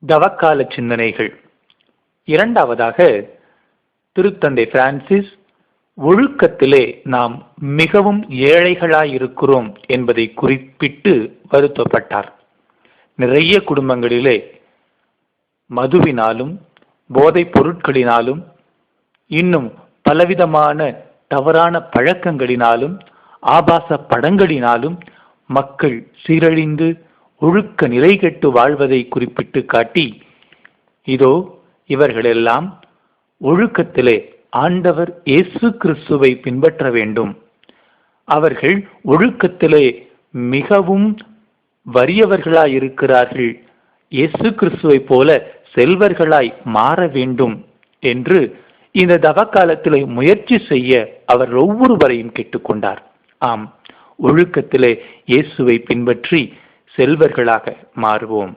தவக்கால சிந்தனைகள். இரண்டாவதாக, திருத்தந்தை பிரான்சிஸ் ஒழுக்கத்திலே நாம் மிகவும் ஏழைகளாயிருக்கிறோம் என்பதை குறிப்பிட்டு வருத்தப்பட்டார். நிறைய குடும்பங்களிலே மதுவினாலும் போதைப் பொருட்களினாலும் இன்னும் பலவிதமான தவறான பழக்கங்களினாலும் ஆபாச படங்களினாலும் மக்கள் சீரழிந்து ஒழுக்க நிலைகெட்டு வாழ்வதை குறிப்பிட்டு காட்டி, இதோ இவர்களெல்லாம் ஒழுக்கத்திலே ஆண்டவர் இயேசு கிறிஸ்துவை பின்பற்ற வேண்டும், அவர்கள் ஒழுக்கத்திலே மிகவும் வறியவர்களாயிருக்கிறார்கள், இயேசு கிறிஸ்துவை போல செல்வர்களாய் மாற வேண்டும் என்று இந்த தவக்காலத்திலே முயற்சி செய்ய அவர் ஒவ்வொருவரையும் கேட்டுக்கொண்டார். ஆம், ஒழுக்கத்திலே இயேசுவை பின்பற்றி செல்வர்களாக மாறுவோம்.